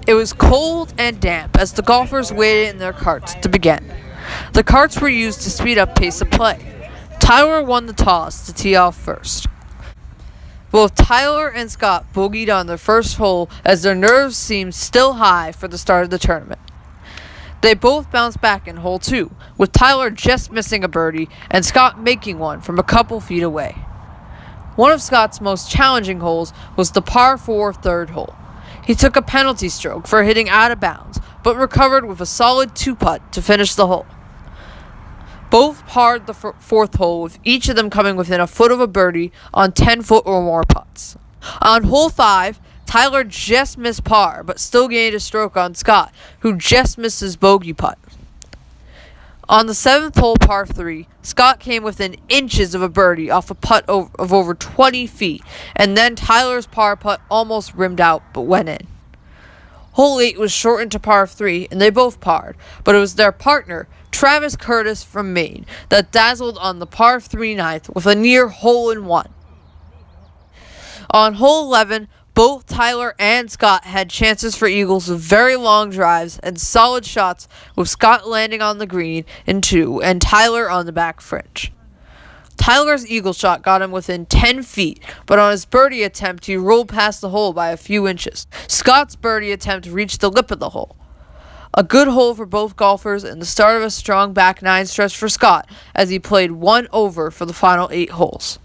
It was cold and damp as the golfers waited in their carts to begin. The carts were used to speed up pace of play. Tyler won the toss to tee off first. Both Tyler and Scott bogeyed on their first hole as their nerves seemed still high for the start of the tournament. They both bounced back in hole 2, with Tyler just missing a birdie and Scott making one from a couple feet away. One of Scott's most challenging holes was the par 4 third hole. He took a penalty stroke for hitting out of bounds, but recovered with a solid 2-putt to finish the hole. Both parred the fourth hole, with each of them coming within a foot of a birdie on 10-foot or more putts. On hole 5, Tyler just missed par, but still gained a stroke on Scott, who just missed his bogey putt. On the 7th hole, par 3, Scott came within inches of a birdie off a putt of over 20 feet, and then Tyler's par putt almost rimmed out, but went in. Hole 8 was shortened to par 3, and they both parred, but it was their partner, Travis Curtis from Maine, that dazzled on the par 3 ninth with a near hole-in-one. On hole 11, both Tyler and Scott had chances for eagles with very long drives and solid shots, with Scott landing on the green in 2 and Tyler on the back fringe. Tyler's eagle shot got him within 10 feet, but on his birdie attempt, he rolled past the hole by a few inches. Scott's birdie attempt reached the lip of the hole. A good hole for both golfers and the start of a strong back 9 stretch for Scott as he played 1 over for the final 8 holes.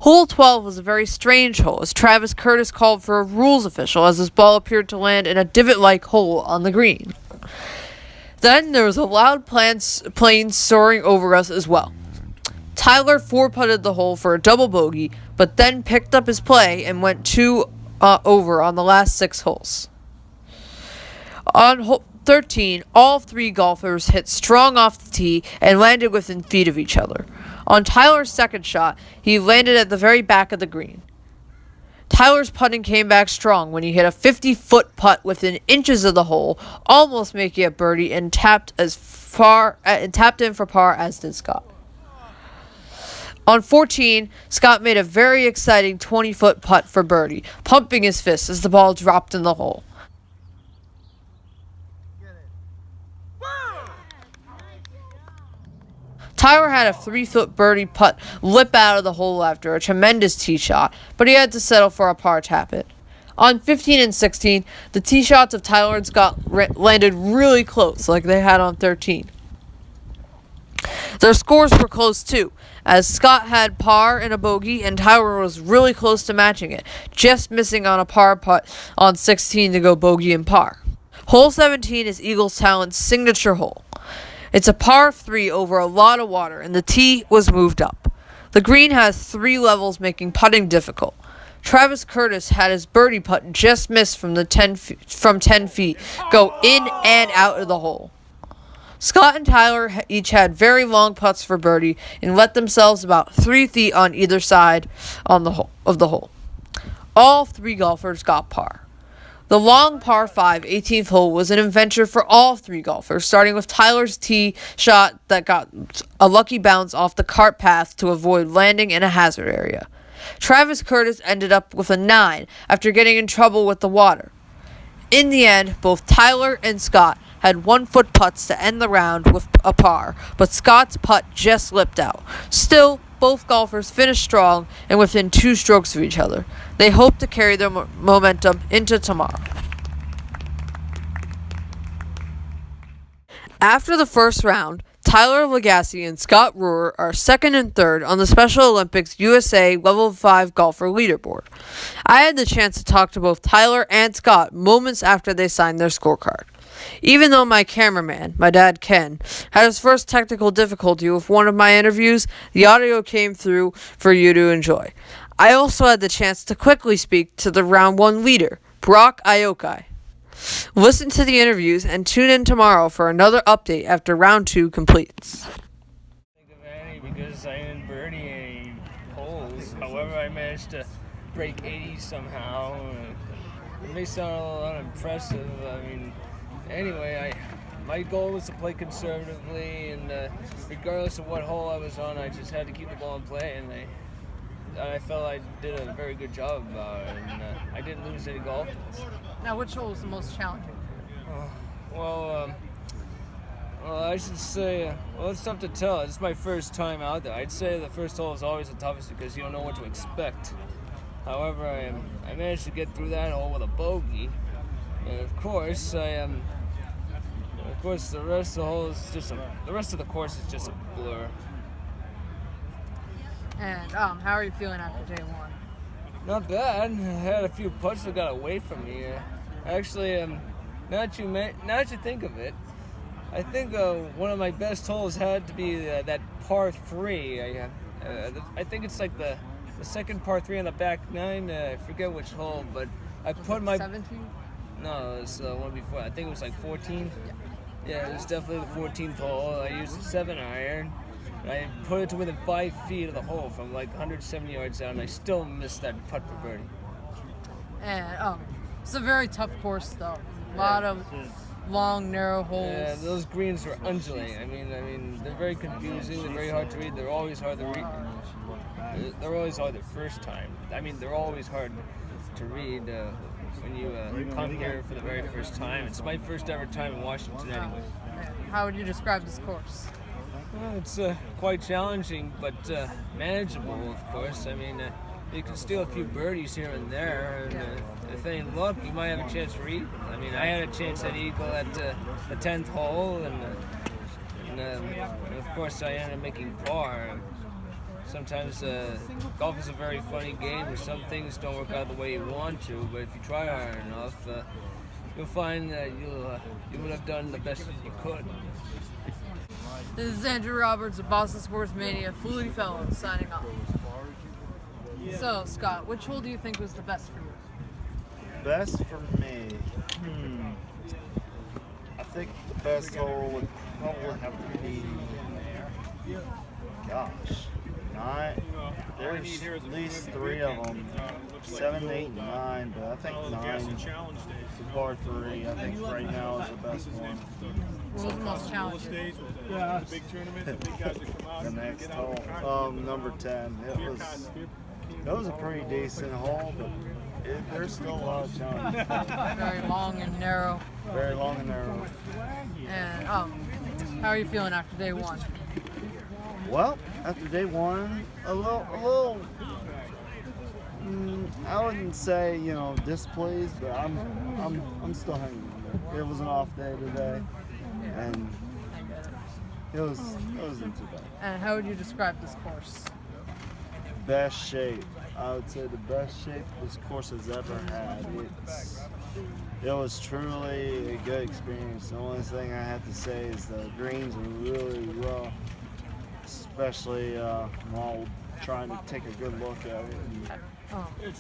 Hole 12 was a very strange hole as Travis Curtis called for a rules official as his ball appeared to land in a divot-like hole on the green. Then there was a loud plane soaring over us as well. Tyler 4-putted the hole for a double bogey, but then picked up his play and went 2 over on the last 6 holes. On hole 13, all 3 golfers hit strong off the tee and landed within feet of each other. On Tyler's second shot, he landed at the very back of the green. Tyler's putting came back strong when he hit a 50-foot putt within inches of the hole, almost making a birdie, and tapped in for par, as did Scott. On 14, Scott made a very exciting 20-foot putt for birdie, pumping his fist as the ball dropped in the hole. Tyler had a 3-foot birdie putt lip out of the hole after a tremendous tee shot, but he had to settle for a par tap it. On 15 and 16, the tee shots of Tyler and Scott landed really close, like they had on 13. Their scores were close too, as Scott had par and a bogey, and Tyler was really close to matching it, just missing on a par putt on 16 to go bogey and par. Hole 17 is Eagles Talent's signature hole. It's a par 3 over a lot of water, and the tee was moved up. The green has 3 levels, making putting difficult. Travis Curtis had his birdie putt just missed from 10 feet, go in and out of the hole. Scott and Tyler each had very long putts for birdie and let themselves about 3 feet on either side of the hole. All 3 golfers got par. The long par 5 18th hole was an adventure for all 3 golfers, starting with Tyler's tee shot that got a lucky bounce off the cart path to avoid landing in a hazard area. Travis Curtis ended up with a 9 after getting in trouble with the water. In the end, both Tyler and Scott had 1-foot putts to end the round with a par, but Scott's putt just slipped out. Still, both golfers finished strong and within 2 strokes of each other. They hope to carry their momentum into tomorrow. After the first round, Tyler Lagasse and Scott Rohrer are 2nd and 3rd on the Special Olympics USA Level 5 golfer leaderboard. I had the chance to talk to both Tyler and Scott moments after they signed their scorecard. Even though my cameraman, my dad Ken, had his first technical difficulty with one of my interviews, the audio came through for you to enjoy. I also had the chance to quickly speak to the round 1 leader, Brock Iokai. Listen to the interviews and tune in tomorrow for another update after round 2 completes. Think of any because I didn't birdie any holes. However, I managed to break 80 somehow. It may sound a little unimpressive. Anyway, my goal was to play conservatively, and regardless of what hole I was on, I just had to keep the ball in play, and I felt I did a very good job about it, and I didn't lose any golf. Now, which hole was the most challenging? Well, I should say, it's tough to tell. It's my first time out there. I'd say the first hole is always the toughest because you don't know what to expect. However, I managed to get through that hole with a bogey, and of course, the rest of the hole is the rest of the course is just a blur. And how are you feeling after day one? Not bad. I had a few putts that got away from me. Actually, now that you think of it, I think one of my best holes had to be that par 3. I think it's like the second par 3 on the back 9. I forget which hole, but I put my 17. No, it was one before. I think it was like 14. Yeah, it was definitely the 14th hole. I used a 7-iron. I put it to within 5 feet of the hole from like 170 yards out, and I still missed that putt for birdie. And it's a very tough course, though. A lot of long, narrow holes. Yeah, those greens are undulating. I mean, they're very confusing. They're very hard to read. They're always hard to read. They're always hard the first time. I mean, they're always hard to read when you come here for the very first time. It's my first ever time in Washington, anyway. How would you describe this course? Well, it's quite challenging, but manageable, of course. I mean, you can steal a few birdies here and there, and if any luck, you might have a chance to eagle. I mean, I had a chance at eagle at the 10th hole, and of course, I ended up making par. Sometimes golf is a very funny game where some things don't work out the way you want to, but if you try hard enough, you'll find that you would have done the best that you could. This is Andrew Roberts of Boston Sports Mania, Flutie Fellow, signing off. So, Scott, which hole do you think was the best for you? Best for me? I think the best hole would probably have to be, there's at least 3 of them, 7, 8, and 9, but I think 9, the par 3, I think right now is the best one. What was the most challenging? The next hole, number 10, it was a pretty decent hole, but there's still a lot of challenges. Very long and narrow. Very long and narrow. And how are you feeling after day one? Well, after day one, a little. I wouldn't say displeased, but I'm still hanging in there. It was an off day today, and it wasn't too bad. And how would you describe this course? Best shape. I would say the best shape this course has ever had. It was truly a good experience. The only thing I have to say is the greens are really rough, especially while trying to take a good look at it.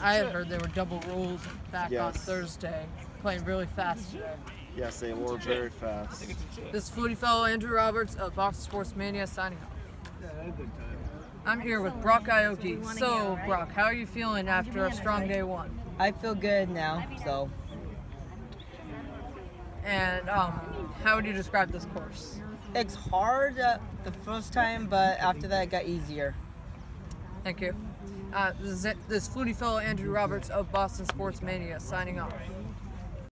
I had heard they were double rolled back on Yes. Thursday, playing really fast today. Yes, they were very fast. This is Flutie Fellow Andrew Roberts of Boston Sports Mania signing off. I'm here with Brock Aoki. So, Brock, how are you feeling after a strong day one? I feel good now, so. And how would you describe this course? It's hard the first time, but after that it got easier. Thank you. This is Flutie Fellow Andrew Roberts of Boston Sports Mania signing off.